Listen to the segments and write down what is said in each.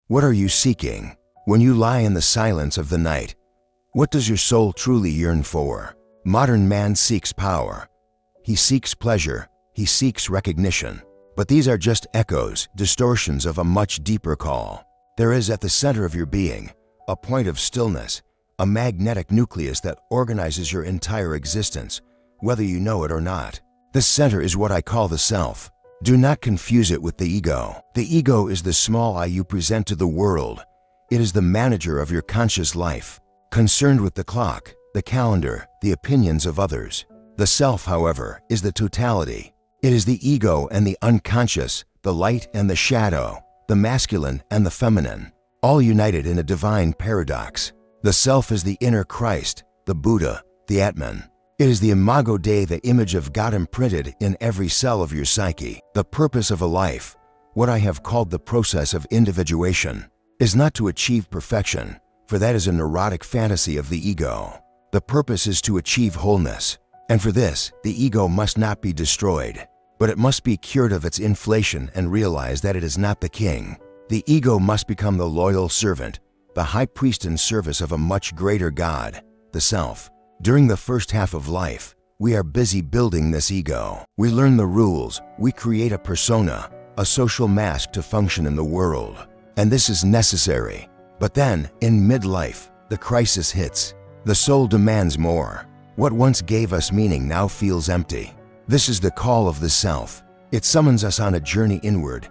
What are you seeking? When you lie in the silence of the night, what does your soul truly yearn for? Modern man seeks power. He seeks pleasure. He seeks recognition. But these are just echoes, distortions of a much deeper call. There is at the center of your being a point of stillness, a magnetic nucleus that organizes your entire existence, whether you know it or not. This center is what I call the self. Do not confuse it with the ego. The ego is the small I you present to the world. It is the manager of your conscious life, concerned with the clock, the calendar, the opinions of others. The self, however, is the totality. It is the ego and the unconscious, the light and the shadow, the masculine and the feminine, all united in a divine paradox. The self is the inner Christ, the Buddha, the Atman. It is the imago Dei, the image of God imprinted in every cell of your psyche. The purpose of a life, what I have called the process of individuation, is not to achieve perfection, for that is a neurotic fantasy of the ego. The purpose is to achieve wholeness, and for this, the ego must not be destroyed, but it must be cured of its inflation and realize that it is not the king. The ego must become the loyal servant, the high priest in service of a much greater God, the self. During the first half of life, we are busy building this ego. We learn the rules, we create a persona, a social mask to function in the world. And this is necessary. But then, in midlife, the crisis hits. The soul demands more. What once gave us meaning now feels empty. This is the call of the self. It summons us on a journey inward,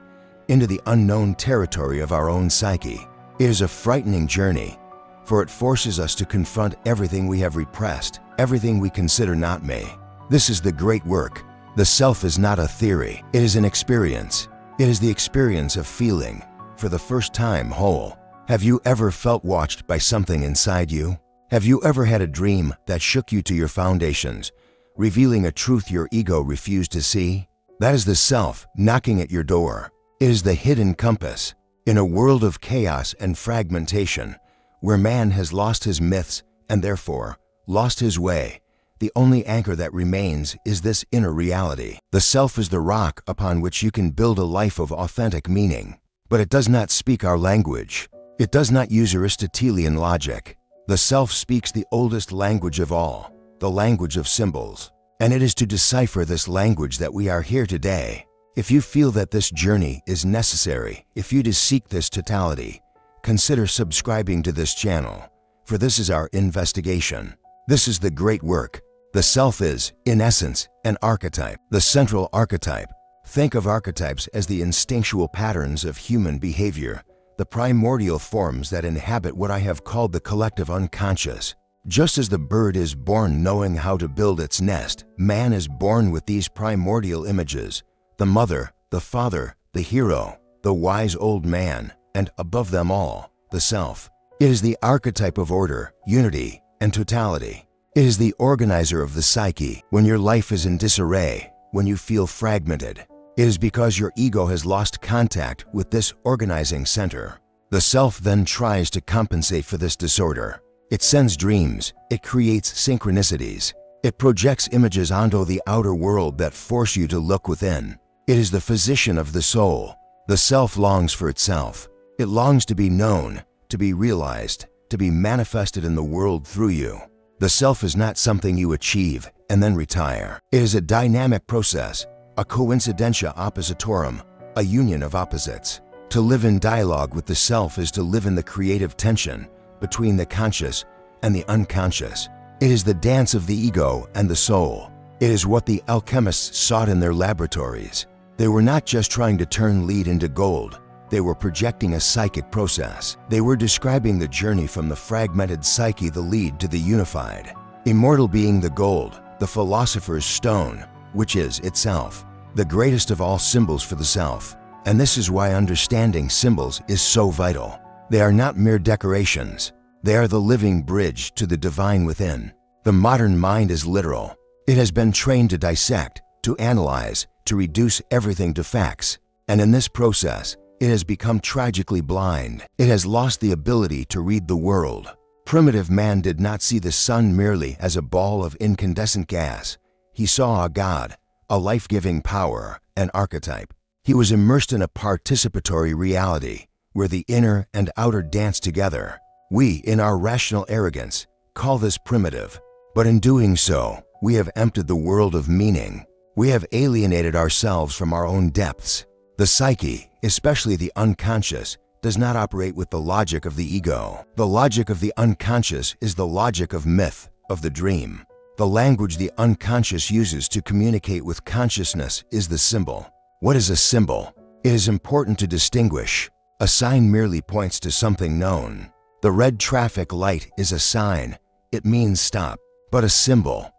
into the unknown territory of our own psyche. It is a frightening journey, for it forces us to confront everything we have repressed, everything we consider not me. This is the great work. The self is not a theory. It is an experience. It is the experience of feeling, for the first time, whole. Have you ever felt watched by something inside you? Have you ever had a dream that shook you to your foundations, revealing a truth your ego refused to see? That is the self knocking at your door. It is the hidden compass. In a world of chaos and fragmentation, where man has lost his myths and therefore lost his way, the only anchor that remains is this inner reality. The self is the rock upon which you can build a life of authentic meaning. But it does not speak our language. It does not use Aristotelian logic. The self speaks the oldest language of all, the language of symbols. And it is to decipher this language that we are here today. If you feel that this journey is necessary, if you seek this totality, consider subscribing to this channel, for this is our investigation. This is the great work. The self is, in essence, an archetype, the central archetype. Think of archetypes as the instinctual patterns of human behavior, the primordial forms that inhabit what I have called the collective unconscious. Just as the bird is born knowing how to build its nest, man is born with these primordial images: the mother, the father, the hero, the wise old man, and above them all, the self. It is the archetype of order, unity, and totality. It is the organizer of the psyche. When your life is in disarray, when you feel fragmented, it is because your ego has lost contact with this organizing center. The self then tries to compensate for this disorder. It sends dreams, it creates synchronicities, it projects images onto the outer world that force you to look within. It is the physician of the soul. The self longs for itself. It longs to be known, to be realized, to be manifested in the world through you. The self is not something you achieve and then retire. It is a dynamic process, a coincidentia oppositorum, a union of opposites. To live in dialogue with the self is to live in the creative tension between the conscious and the unconscious. It is the dance of the ego and the soul. It is what the alchemists sought in their laboratories. They were not just trying to turn lead into gold. They were projecting a psychic process. They were describing the journey from the fragmented psyche, the lead, to the unified. Immortal being the gold, the philosopher's stone, which is itself, the greatest of all symbols for the self. And this is why understanding symbols is so vital. They are not mere decorations. They are the living bridge to the divine within. The modern mind is literal. It has been trained to dissect, to analyze, to reduce everything to facts. And in this process, it has become tragically blind. It has lost the ability to read the world. Primitive man did not see the sun merely as a ball of incandescent gas. He saw a God, a life-giving power, an archetype. He was immersed in a participatory reality, where the inner and outer dance together. We, in our rational arrogance, call this primitive, but in doing so, we have emptied the world of meaning. We have alienated ourselves from our own depths. The psyche, especially the unconscious, does not operate with the logic of the ego. The logic of the unconscious is the logic of myth, of the dream. The language the unconscious uses to communicate with consciousness is the symbol. What is a symbol? It is important to distinguish. A sign merely points to something known. The red traffic light is a sign. It means stop. But a symbol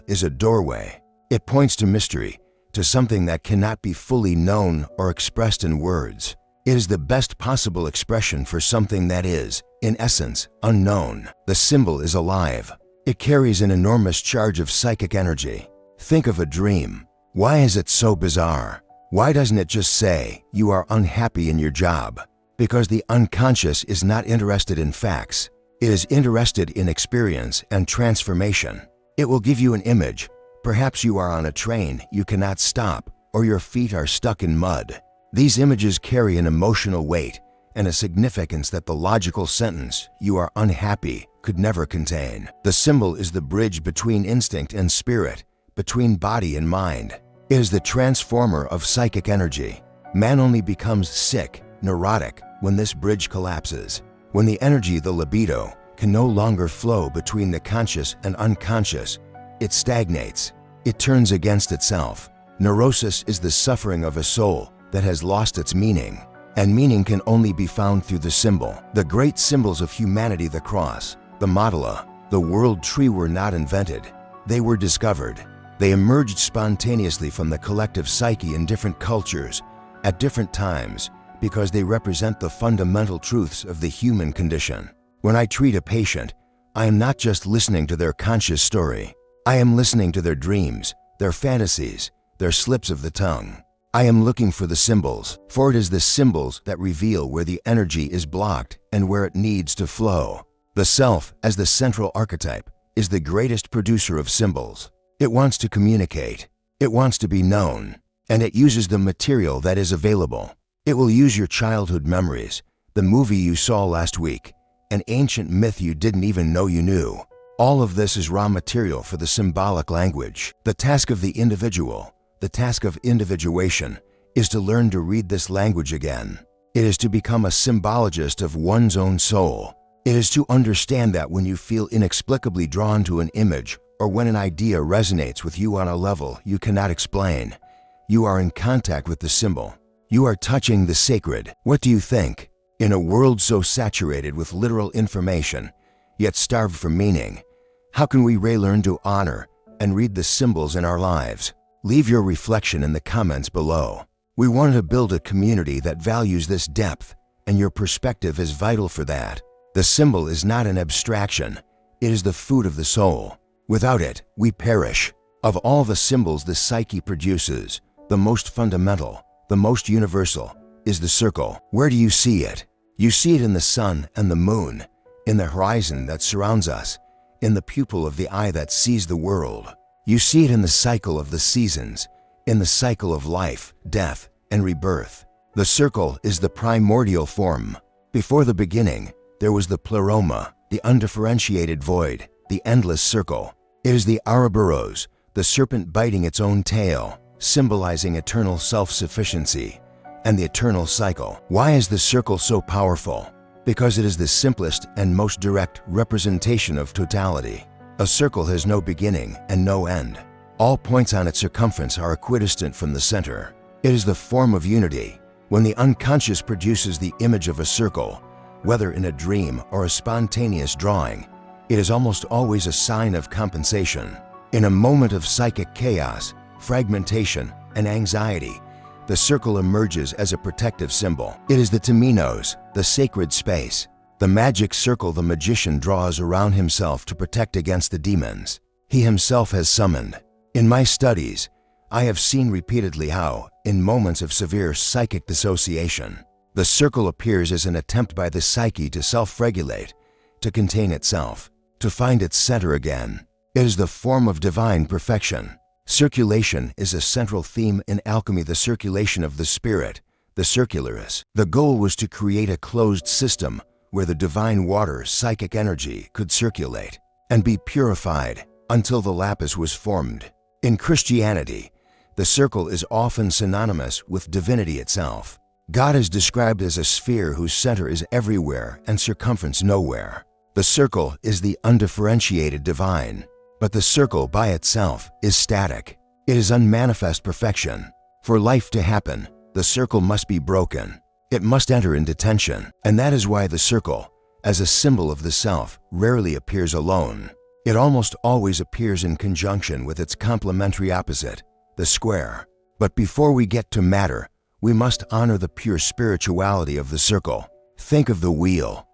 is a doorway. It points to mystery, to something that cannot be fully known or expressed in words. It is the best possible expression for something that is, in essence, unknown. The symbol is alive. It carries an enormous charge of psychic energy. Think of a dream. Why is it so bizarre? Why doesn't it just say, you are unhappy in your job? Because the unconscious is not interested in facts. It is interested in experience and transformation. It will give you an image. Perhaps you are on a train you cannot stop, or your feet are stuck in mud. These images carry an emotional weight and a significance that the logical sentence, you are unhappy, could never contain. The symbol is the bridge between instinct and spirit, between body and mind. It is the transformer of psychic energy. Man only becomes sick, neurotic, when this bridge collapses. When the energy, the libido, can no longer flow between the conscious and unconscious, it stagnates. It turns against itself. Neurosis is the suffering of a soul that has lost its meaning, and meaning can only be found through the symbol. The great symbols of humanity, the cross, the mandala, the world tree, were not invented. They were discovered. They emerged spontaneously from the collective psyche in different cultures, at different times, because they represent the fundamental truths of the human condition. When I treat a patient, I am not just listening to their conscious story. I am listening to their dreams, their fantasies, their slips of the tongue. I am looking for the symbols, for it is the symbols that reveal where the energy is blocked and where it needs to flow. The self, as the central archetype, is the greatest producer of symbols. It wants to communicate. It wants to be known. And it uses the material that is available. It will use your childhood memories, the movie you saw last week, an ancient myth you didn't even know you knew. All of this is raw material for the symbolic language. The task of the individual, the task of individuation, is to learn to read this language again. It is to become a symbologist of one's own soul. It is to understand that when you feel inexplicably drawn to an image, or when an idea resonates with you on a level you cannot explain, you are in contact with the symbol. You are touching the sacred. What do you think? In a world so saturated with literal information, yet starved for meaning, how can we relearn to honor and read the symbols in our lives? Leave your reflection in the comments below. We want to build a community that values this depth, and your perspective is vital for that. The symbol is not an abstraction. It is the food of the soul. Without it, we perish. Of all the symbols the psyche produces, the most fundamental, the most universal, is the circle. Where do you see it? You see it in the sun and the moon, in the horizon that surrounds us, in the pupil of the eye that sees the world. You see it in the cycle of the seasons, in the cycle of life, death, and rebirth. The circle is the primordial form. Before the beginning, there was the pleroma, the undifferentiated void, the endless circle. It is the Ouroboros, the serpent biting its own tail, symbolizing eternal self-sufficiency and the eternal cycle. Why is the circle so powerful? Because it is the simplest and most direct representation of totality. A circle has no beginning and no end. All points on its circumference are equidistant from the center. It is the form of unity. When the unconscious produces the image of a circle, whether in a dream or a spontaneous drawing, it is almost always a sign of compensation. In a moment of psychic chaos, fragmentation, and anxiety, the circle emerges as a protective symbol. It is the temenos, the sacred space, the magic circle the magician draws around himself to protect against the demons he himself has summoned. In my studies, I have seen repeatedly how, in moments of severe psychic dissociation, the circle appears as an attempt by the psyche to self-regulate, to contain itself, to find its center again. It is the form of divine perfection. Circulation is a central theme in alchemy, the circulation of the spirit, the circularis. The goal was to create a closed system where the divine water, psychic energy, could circulate and be purified until the lapis was formed. In Christianity, the circle is often synonymous with divinity itself. God is described as a sphere whose center is everywhere and circumference nowhere. The circle is the undifferentiated divine, but the circle by itself is static. It is unmanifest perfection. For life to happen, the circle must be broken. It must enter into tension, and that is why the circle, as a symbol of the self, rarely appears alone. It almost always appears in conjunction with its complementary opposite, the square. But before we get to matter, we must honor the pure spirituality of the circle. Think of the wheel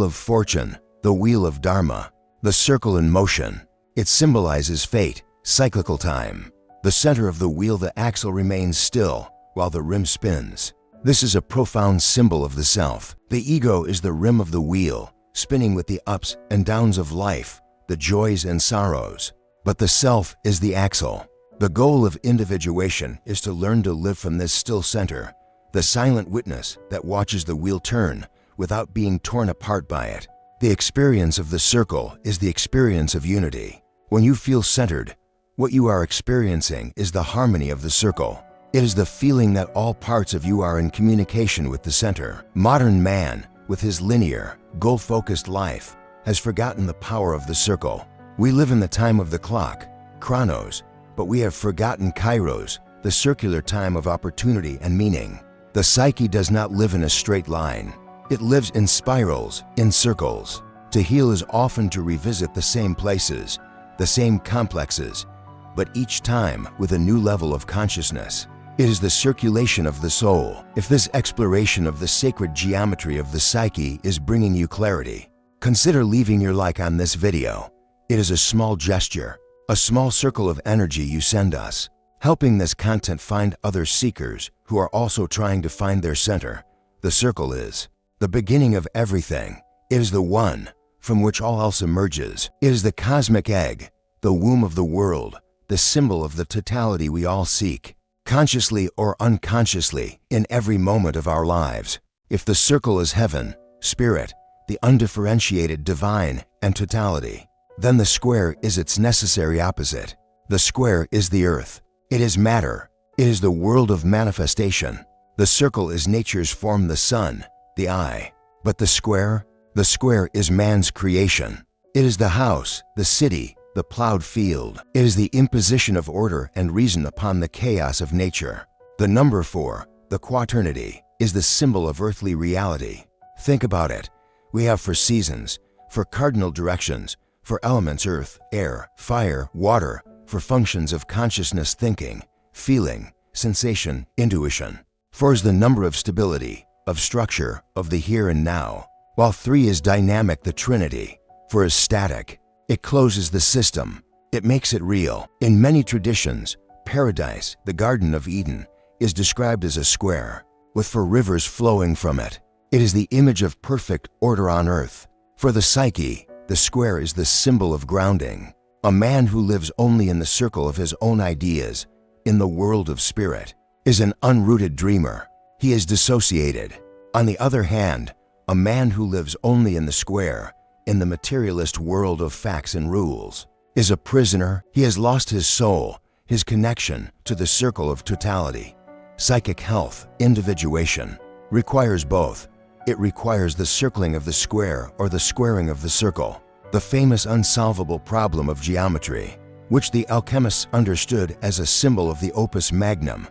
of fortune, the wheel of dharma, the circle in motion. It symbolizes fate, cyclical time. The center of the wheel, the axle, remains still while the rim spins. This is a profound symbol of the self. The ego is the rim of the wheel, spinning with the ups and downs of life, the joys and sorrows. But the self is the axle. The goal of individuation is to learn to live from this still center, the silent witness that watches the wheel turn without being torn apart by it. The experience of the circle is the experience of unity. When you feel centered, what you are experiencing is the harmony of the circle. It is the feeling that all parts of you are in communication with the center. Modern man, with his linear, goal-focused life, has forgotten the power of the circle. We live in the time of the clock, chronos, but we have forgotten kairos, the circular time of opportunity and meaning. The psyche does not live in a straight line. It lives in spirals, in circles. To heal is often to revisit the same places, the same complexes, but each time with a new level of consciousness. It is the circulation of the soul. If this exploration of the sacred geometry of the psyche is bringing you clarity, consider leaving your like on this video. It is a small gesture, a small circle of energy you send us, helping this content find other seekers who are also trying to find their center. The circle is the beginning of everything. It is the one from which all else emerges. It is the cosmic egg, the womb of the world, the symbol of the totality we all seek, consciously or unconsciously, in every moment of our lives. If the circle is heaven, spirit, the undifferentiated divine, and totality, then the square is its necessary opposite. The square is the earth. It is matter. It is the world of manifestation. The circle is nature's form, the sun, the eye. But the square is man's creation. It is the house, the city, the plowed field. It is the imposition of order and reason upon the chaos of nature. The number 4, the quaternity, is the symbol of earthly reality. Think about it. We have for seasons, for cardinal directions, for elements earth, air, fire, water, for functions of consciousness, thinking, feeling, sensation, intuition. 4 is the number of stability, of structure, of the here and now, while 3 is dynamic, the trinity. 4 is static. It closes the system. It makes it real. In many traditions, paradise, the Garden of Eden, is described as a square, with 4 rivers flowing from it. It is the image of perfect order on earth. For the psyche, the square is the symbol of grounding. A man who lives only in the circle of his own ideas, in the world of spirit, is an unrooted dreamer. He is dissociated. On the other hand, a man who lives only in the square, in the materialist world of facts and rules, is a prisoner. He has lost his soul, his connection to the circle of totality. Psychic health, individuation, requires both. It requires the circling of the square or the squaring of the circle. The famous unsolvable problem of geometry, which the alchemists understood as a symbol of the opus magnum,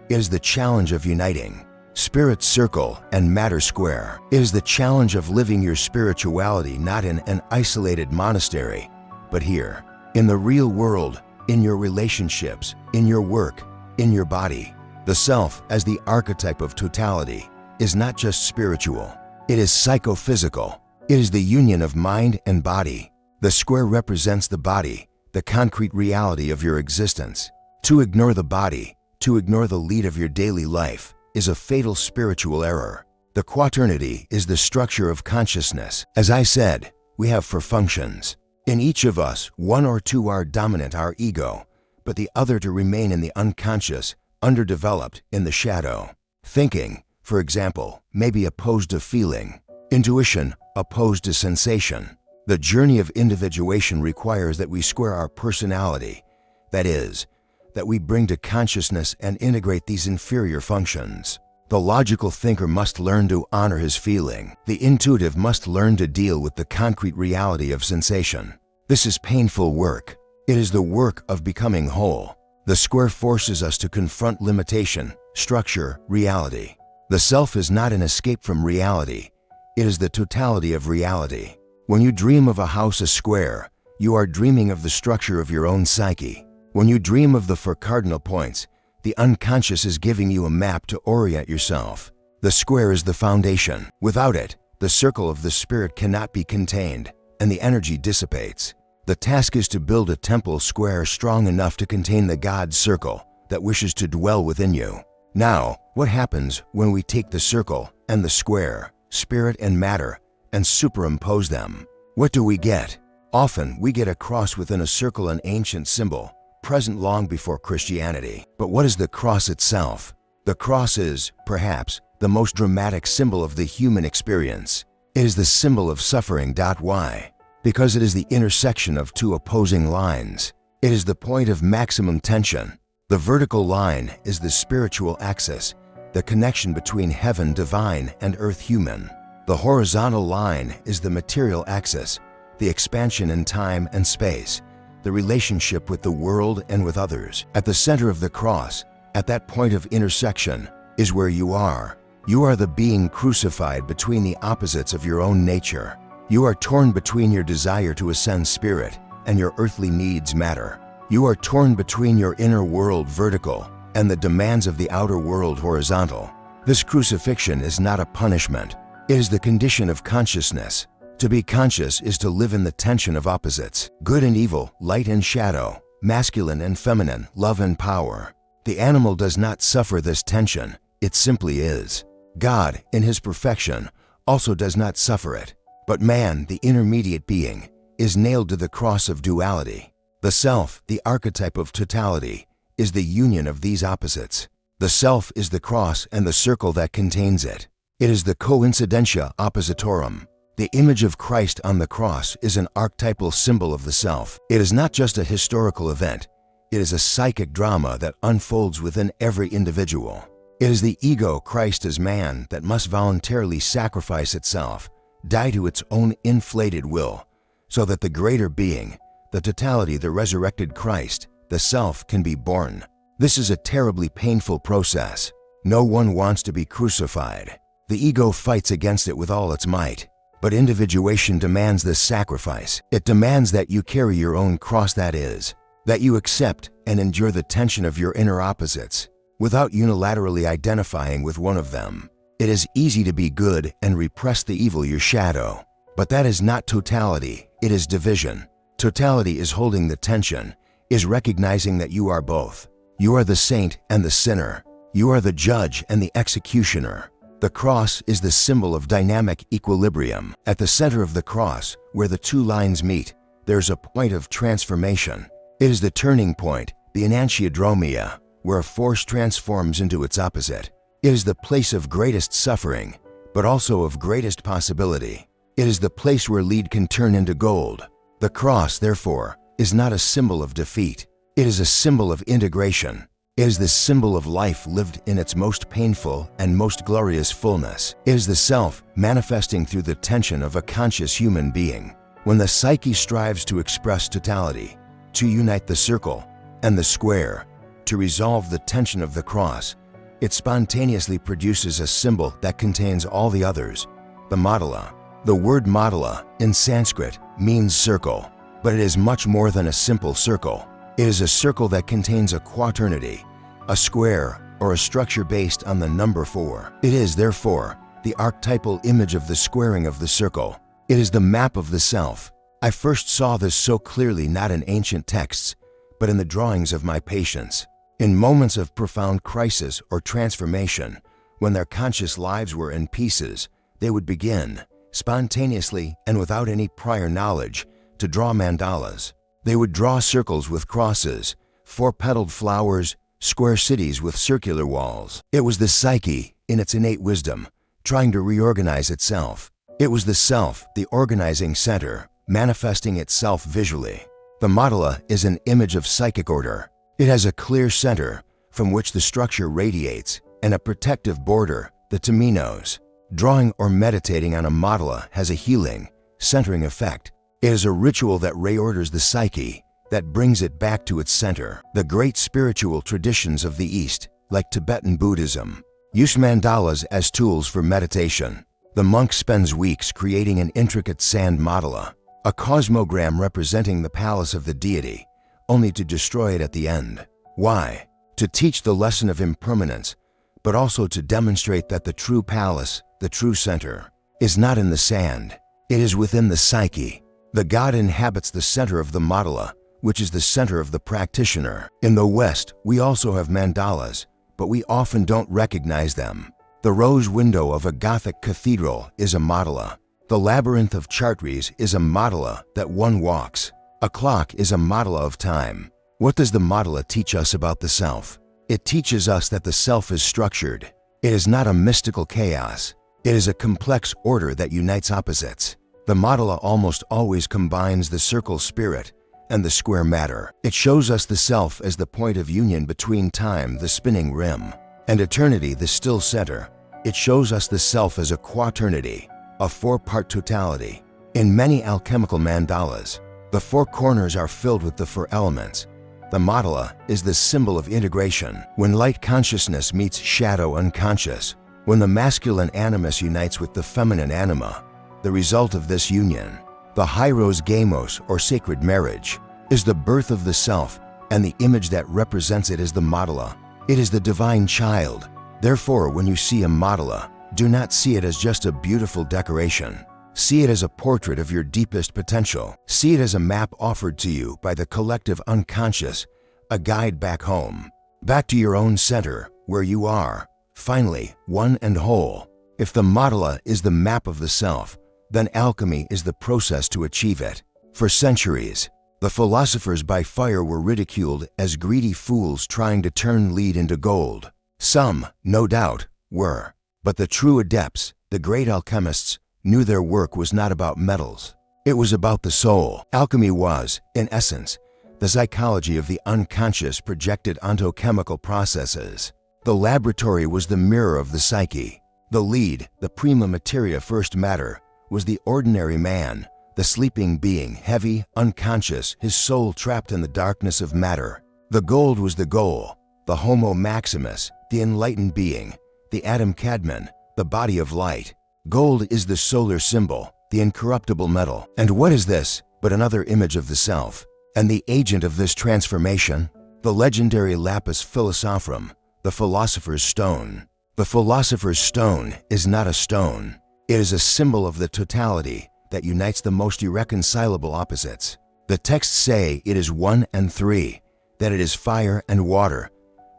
is the challenge of uniting spirit circle and matter square. It is the challenge of living your spirituality not in an isolated monastery, but here, in the real world, in your relationships, in your work, in your body. The self, as the archetype of totality, is not just spiritual. It is psychophysical. It is the union of mind and body. The square represents the body, the concrete reality of your existence. To ignore the body, to ignore the lead of your daily life, is a fatal spiritual error. The quaternity is the structure of consciousness. As I said, we have 4 functions. In each of us, 1 or 2 are dominant, our ego, but the other to remain in the unconscious, underdeveloped, in the shadow. Thinking, for example, may be opposed to feeling. Intuition, opposed to sensation. The journey of individuation requires that we square our personality, that is, that we bring to consciousness and integrate these inferior functions. The logical thinker must learn to honor his feeling. The intuitive must learn to deal with the concrete reality of sensation. This is painful work. It is the work of becoming whole. The square forces us to confront limitation, structure, reality. The self is not an escape from reality. It is the totality of reality. When you dream of a house a square, you are dreaming of the structure of your own psyche. When you dream of the four cardinal points, the unconscious is giving you a map to orient yourself. The square is the foundation. Without it, the circle of the spirit cannot be contained, and the energy dissipates. The task is to build a temple square strong enough to contain the God circle that wishes to dwell within you. Now, what happens when we take the circle and the square, spirit and matter, and superimpose them? What do we get? Often, we get a cross within a circle, an ancient symbol, present long before Christianity. But what is the cross itself? The cross is, perhaps, the most dramatic symbol of the human experience. It is the symbol of suffering. Why? Because it is the intersection of two opposing lines. It is the point of maximum tension. The vertical line is the spiritual axis, the connection between heaven divine and earth human. The horizontal line is the material axis, the expansion in time and space, the relationship with the world and with others. At the center of the cross, at that point of intersection, is where you are. You are the being crucified between the opposites of your own nature. You are torn between your desire to ascend spirit and your earthly needs matter. You are torn between your inner world vertical and the demands of the outer world horizontal. This crucifixion is not a punishment. It is the condition of consciousness. To be conscious is to live in the tension of opposites, good and evil, light and shadow, masculine and feminine, love and power. The animal does not suffer this tension, it simply is. God, in his perfection, also does not suffer it. But man, the intermediate being, is nailed to the cross of duality. The self, the archetype of totality, is the union of these opposites. The self is the cross and the circle that contains it. It is the coincidentia oppositorum. The image of Christ on the cross is an archetypal symbol of the self. It is not just a historical event. It is a psychic drama that unfolds within every individual. It is the ego, Christ as man, that must voluntarily sacrifice itself, die to its own inflated will, so that the greater being, the totality, the resurrected Christ, the self, can be born. This is a terribly painful process. No one wants to be crucified. The ego fights against it with all its might. But individuation demands this sacrifice. It demands that you carry your own cross, that is, that you accept and endure the tension of your inner opposites, without unilaterally identifying with one of them. It is easy to be good and repress the evil, your shadow. But that is not totality, it is division. Totality is holding the tension, is recognizing that you are both. You are the saint and the sinner. You are the judge and the executioner. The cross is the symbol of dynamic equilibrium. At the center of the cross, where the two lines meet, there's a point of transformation. It is the turning point, the enantiodromia, where a force transforms into its opposite. It is the place of greatest suffering, but also of greatest possibility. It is the place where lead can turn into gold. The cross, therefore, is not a symbol of defeat. It is a symbol of integration. It is the symbol of life lived in its most painful and most glorious fullness. It is the self manifesting through the tension of a conscious human being. When the psyche strives to express totality, to unite the circle and the square, to resolve the tension of the cross, it spontaneously produces a symbol that contains all the others, the mandala. The word mandala in Sanskrit means circle, but it is much more than a simple circle. It is a circle that contains a quaternity, a square, or a structure based on the number 4. It is, therefore, the archetypal image of the squaring of the circle. It is the map of the self. I first saw this so clearly not in ancient texts, but in the drawings of my patients. In moments of profound crisis or transformation, when their conscious lives were in pieces, they would begin, spontaneously and without any prior knowledge, to draw mandalas. They would draw circles with crosses, 4-petaled flowers, square cities with circular walls. It was the psyche, in its innate wisdom, trying to reorganize itself. It was the self, the organizing center, manifesting itself visually. The mandala is an image of psychic order. It has a clear center from which the structure radiates and a protective border, the temenos. Drawing or meditating on a mandala has a healing, centering effect. It is a ritual that reorders the psyche, that brings it back to its center. The great spiritual traditions of the East, like Tibetan Buddhism, use mandalas as tools for meditation. The monk spends weeks creating an intricate sand mandala, a cosmogram representing the palace of the deity, only to destroy it at the end. Why? To teach the lesson of impermanence, but also to demonstrate that the true palace, the true center, is not in the sand. It is within the psyche. The god inhabits the center of the mandala, which is the center of the practitioner. In the West, we also have mandalas, but we often don't recognize them. The rose window of a Gothic cathedral is a mandala. The labyrinth of Chartres is a mandala that one walks. A clock is a mandala of time. What does the mandala teach us about the self? It teaches us that the self is structured. It is not a mystical chaos. It is a complex order that unites opposites. The mandala almost always combines the circle spirit and the square matter. It shows us the self as the point of union between time, the spinning rim, and eternity, the still center. It shows us the self as a quaternity, a four-part totality. In many alchemical mandalas, the four corners are filled with the four elements. The mandala is the symbol of integration. When light consciousness meets shadow unconscious, when the masculine animus unites with the feminine anima, the result of this union, the hieros gamos, or sacred marriage, is the birth of the self, and the image that represents it is the mandala. It is the divine child. Therefore, when you see a mandala, do not see it as just a beautiful decoration. See it as a portrait of your deepest potential. See it as a map offered to you by the collective unconscious, a guide back home, back to your own center, where you are, finally, one and whole. If the mandala is the map of the self, then alchemy is the process to achieve it. For centuries, the philosophers by fire were ridiculed as greedy fools trying to turn lead into gold. Some, no doubt, were. But the true adepts, the great alchemists, knew their work was not about metals. It was about the soul. Alchemy was, in essence, the psychology of the unconscious projected onto chemical processes. The laboratory was the mirror of the psyche. The lead, the prima materia first matter, was the ordinary man, the sleeping being, heavy, unconscious, his soul trapped in the darkness of matter. The gold was the goal, the homo maximus, the enlightened being, the atom cadmon, the body of light. Gold is the solar symbol, the incorruptible metal. And what is this but another image of the self? And the agent of this transformation? The legendary lapis philosophorum, the philosopher's stone. The philosopher's stone is not a stone. It is a symbol of the totality that unites the most irreconcilable opposites. The texts say it is one and three, that it is fire and water,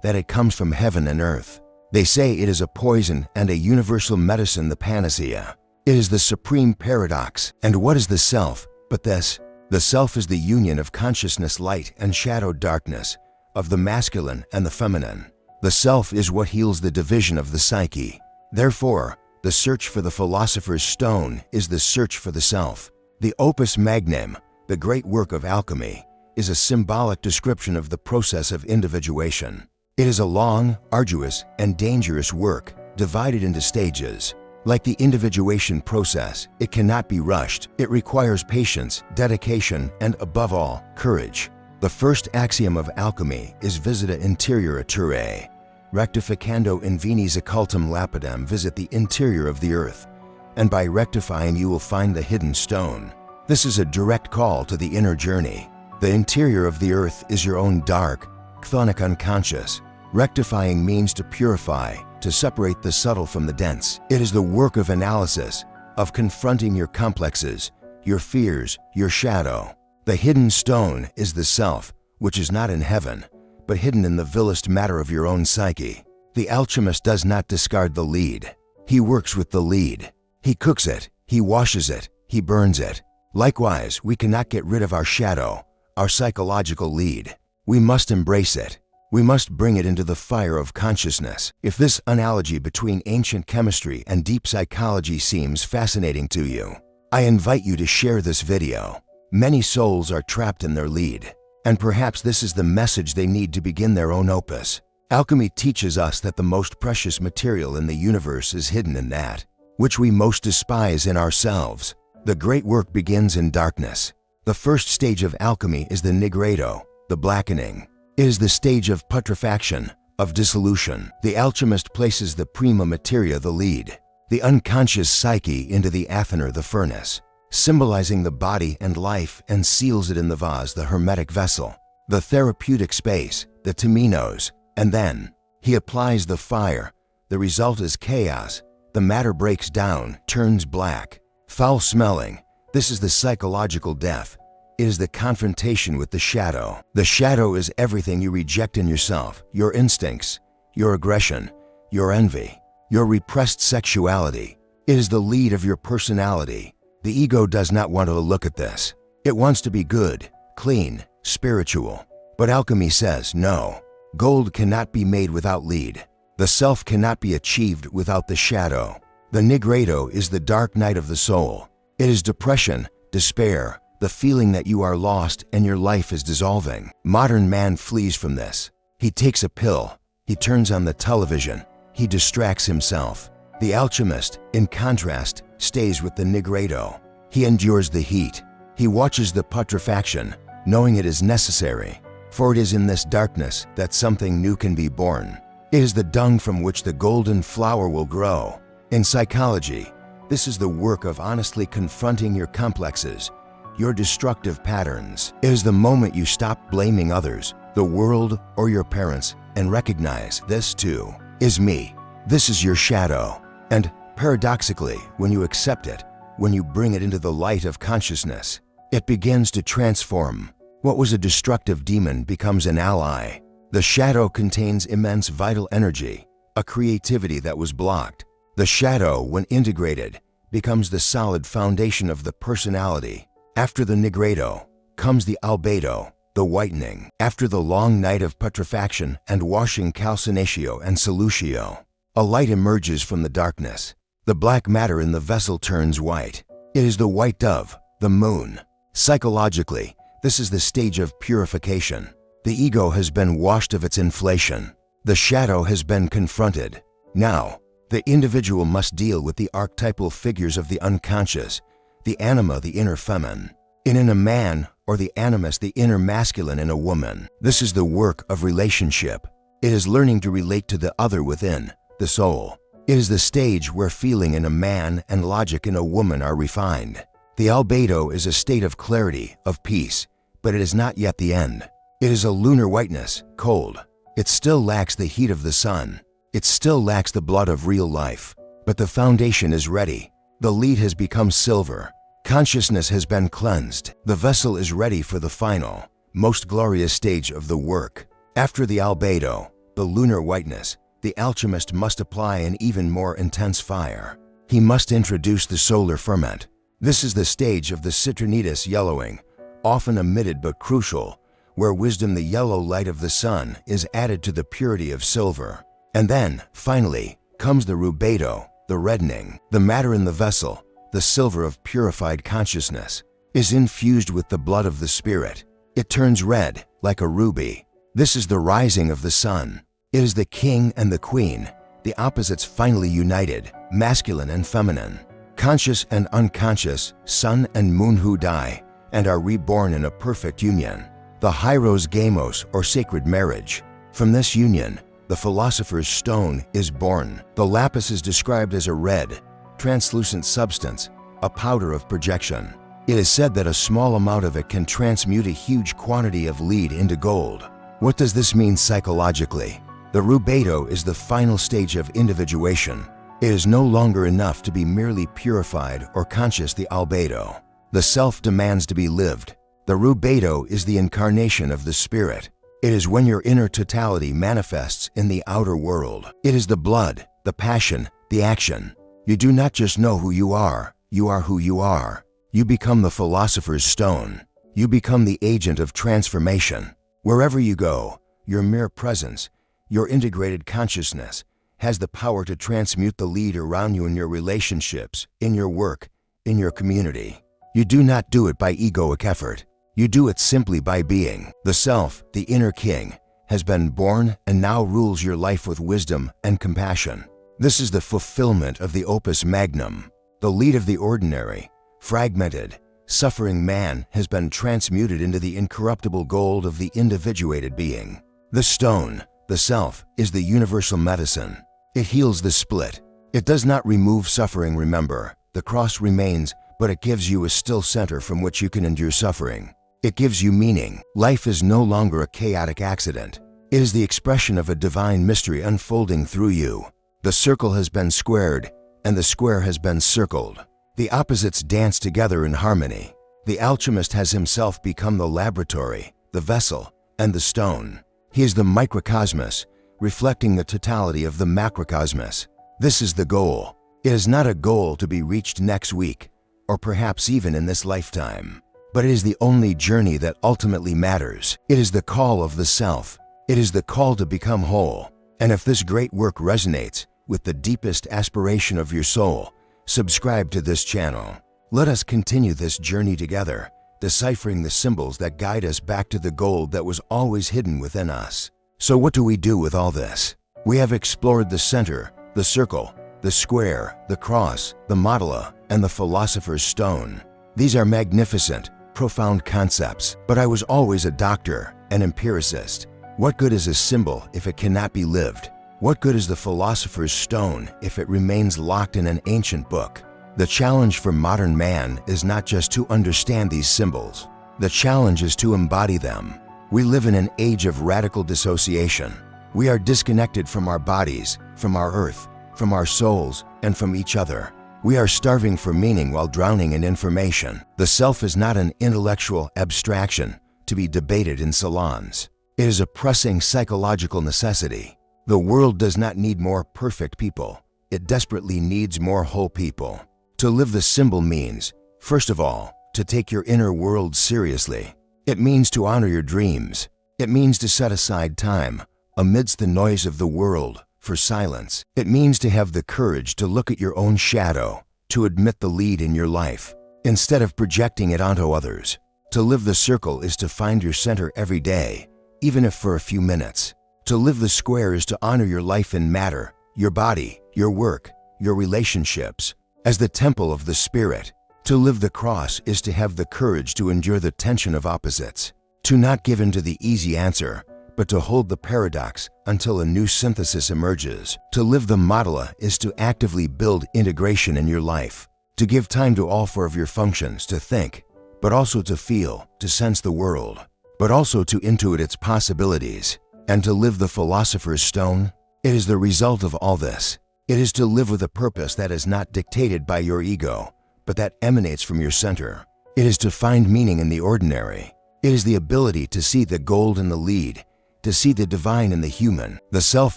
that it comes from heaven and earth. They say it is a poison and a universal medicine, the panacea. It is the supreme paradox. And what is the self but this? The self is the union of consciousness, light, and shadow, darkness, of the masculine and the feminine. The self is what heals the division of the psyche. Therefore, the search for the philosopher's stone is the search for the self. The opus magnum, the great work of alchemy, is a symbolic description of the process of individuation. It is a long, arduous, and dangerous work, divided into stages. Like the individuation process, it cannot be rushed. It requires patience, dedication, and above all, courage. The first axiom of alchemy is visita interioriture. Rectificando invenis occultum lapidem, visit the interior of the earth, and by rectifying you will find the hidden stone. This is a direct call to the inner journey. The interior of the earth is your own dark, chthonic unconscious. Rectifying means to purify, to separate the subtle from the dense. It is the work of analysis, of confronting your complexes, your fears, your shadow. The hidden stone is the self, which is not in heaven, but hidden in the vilest matter of your own psyche. The alchemist does not discard the lead. He works with the lead. He cooks it, he washes it, he burns it. Likewise, we cannot get rid of our shadow, our psychological lead. We must embrace it. We must bring it into the fire of consciousness. If this analogy between ancient chemistry and deep psychology seems fascinating to you, I invite you to share this video. Many souls are trapped in their lead, and perhaps this is the message they need to begin their own opus. Alchemy teaches us that the most precious material in the universe is hidden in that which we most despise in ourselves. The great work begins in darkness. The first stage of alchemy is the nigredo, the blackening. It is the stage of putrefaction, of dissolution. The alchemist places the prima materia, the lead, the unconscious psyche, into the athenor, the furnace, symbolizing the body and life, and seals it in the vase, the hermetic vessel, the therapeutic space, the temenos, and then he applies the fire. The result is chaos. The matter breaks down, turns black, foul-smelling. This is the psychological death. It is the confrontation with the shadow. The shadow is everything you reject in yourself, your instincts, your aggression, your envy, your repressed sexuality. It is the lead of your personality. The ego does not want to look at this. It wants to be good, clean, spiritual. But alchemy says no. Gold cannot be made without lead. The self cannot be achieved without the shadow. The nigredo is the dark night of the soul. It is depression, despair, the feeling that you are lost and your life is dissolving. Modern man flees from this. He takes a pill. He turns on the television. He distracts himself. The alchemist, in contrast, stays with the nigredo. He endures the heat. He watches the putrefaction, knowing it is necessary. For it is in this darkness that something new can be born. It is the dung from which the golden flower will grow. In psychology, this is the work of honestly confronting your complexes, your destructive patterns. It is the moment you stop blaming others, the world, or your parents, and recognize this too is me. This is your shadow. And paradoxically, when you accept it, when you bring it into the light of consciousness, it begins to transform. What was a destructive demon becomes an ally. The shadow contains immense vital energy, a creativity that was blocked. The shadow, when integrated, becomes the solid foundation of the personality. After the nigredo comes the albedo, the whitening. After the long night of putrefaction and washing, calcinatio and solutio, a light emerges from the darkness. The black matter in the vessel turns white. It is the white dove, the moon. Psychologically, this is the stage of purification. The ego has been washed of its inflation. The shadow has been confronted. Now, the individual must deal with the archetypal figures of the unconscious, the anima, the inner feminine, in a man, or the animus, the inner masculine in a woman. This is the work of relationship. It is learning to relate to the other within, the soul. It is the stage where feeling in a man and logic in a woman are refined. The albedo is a state of clarity, of peace, but it is not yet the end. It is a lunar whiteness, cold. It still lacks the heat of the sun. It still lacks the blood of real life. But the foundation is ready. The lead has become silver. Consciousness has been cleansed. The vessel is ready for the final, most glorious stage of the work. After the albedo, the lunar whiteness, the alchemist must apply an even more intense fire. He must introduce the solar ferment. This is the stage of the citronitis yellowing, often omitted but crucial, where wisdom, the yellow light of the sun, is added to the purity of silver. And then, finally, comes the rubedo, the reddening. The matter in the vessel, the silver of purified consciousness, is infused with the blood of the spirit. It turns red, like a ruby. This is the rising of the sun. It is the king and the queen, the opposites finally united, masculine and feminine, conscious and unconscious, sun and moon who die and are reborn in a perfect union. The hieros gamos, or sacred marriage. From this union, the philosopher's stone is born. The lapis is described as a red, translucent substance, a powder of projection. It is said that a small amount of it can transmute a huge quantity of lead into gold. What does this mean psychologically? The rubedo is the final stage of individuation. It is no longer enough to be merely purified or conscious. The albedo, the self, demands to be lived. The rubedo is the incarnation of the spirit. It is when your inner totality manifests in the outer world. It is the blood, the passion, the action. You do not just know who you are who you are. You become the philosopher's stone. You become the agent of transformation. Wherever you go, your mere presence, your integrated consciousness, has the power to transmute the lead around you in your relationships, in your work, in your community. You do not do it by egoic effort. You do it simply by being. The self, the inner king, has been born and now rules your life with wisdom and compassion. This is the fulfillment of the opus magnum. The lead of the ordinary, fragmented, suffering man has been transmuted into the incorruptible gold of the individuated being. The stone, the self, is the universal medicine. It heals the split. It does not remove suffering, remember. The cross remains, but it gives you a still center from which you can endure suffering. It gives you meaning. Life is no longer a chaotic accident. It is the expression of a divine mystery unfolding through you. The circle has been squared, and the square has been circled. The opposites dance together in harmony. The alchemist has himself become the laboratory, the vessel, and the stone. He is the microcosmos, reflecting the totality of the macrocosmos. This is the goal. It is not a goal to be reached next week, or perhaps even in this lifetime. But it is the only journey that ultimately matters. It is the call of the self. It is the call to become whole. And if this great work resonates with the deepest aspiration of your soul, subscribe to this channel. Let us continue this journey together, deciphering the symbols that guide us back to the gold that was always hidden within us. So what do we do with all this? We have explored the center, the circle, the square, the cross, the mandala, and the philosopher's stone. These are magnificent, profound concepts, but I was always a doctor, an empiricist. What good is a symbol if it cannot be lived? What good is the philosopher's stone if it remains locked in an ancient book? The challenge for modern man is not just to understand these symbols. The challenge is to embody them. We live in an age of radical dissociation. We are disconnected from our bodies, from our earth, from our souls, and from each other. We are starving for meaning while drowning in information. The self is not an intellectual abstraction to be debated in salons. It is a pressing psychological necessity. The world does not need more perfect people. It desperately needs more whole people. To live the symbol means, first of all, to take your inner world seriously. It means to honor your dreams. It means to set aside time, amidst the noise of the world, for silence. It means to have the courage to look at your own shadow, to admit the lead in your life, instead of projecting it onto others. To live the circle is to find your center every day, even if for a few minutes. To live the square is to honor your life in matter, your body, your work, your relationships, as the temple of the spirit. To live the cross is to have the courage to endure the tension of opposites, to not give in to the easy answer, but to hold the paradox until a new synthesis emerges. To live the mandala is to actively build integration in your life, to give time to all four of your functions, to think, but also to feel, to sense the world, but also to intuit its possibilities. And to live the philosopher's stone, it is the result of all this. It is to live with a purpose that is not dictated by your ego, but that emanates from your center. It is to find meaning in the ordinary. It is the ability to see the gold in the lead, to see the divine in the human. The self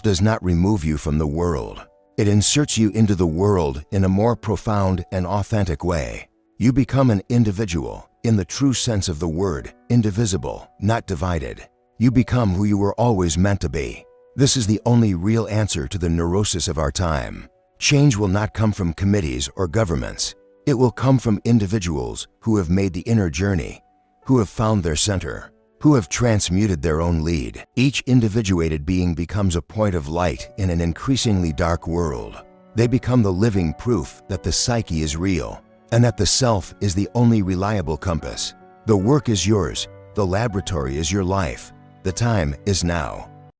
does not remove you from the world. It inserts you into the world in a more profound and authentic way. You become an individual, in the true sense of the word, indivisible, not divided. You become who you were always meant to be. This is the only real answer to the neurosis of our time. Change will not come from committees or governments. It will come from individuals who have made the inner journey, who have found their center, who have transmuted their own lead. Each individuated being becomes a point of light in an increasingly dark world. They become the living proof that the psyche is real and that the self is the only reliable compass. The work is yours. The laboratory is your life. The time is now.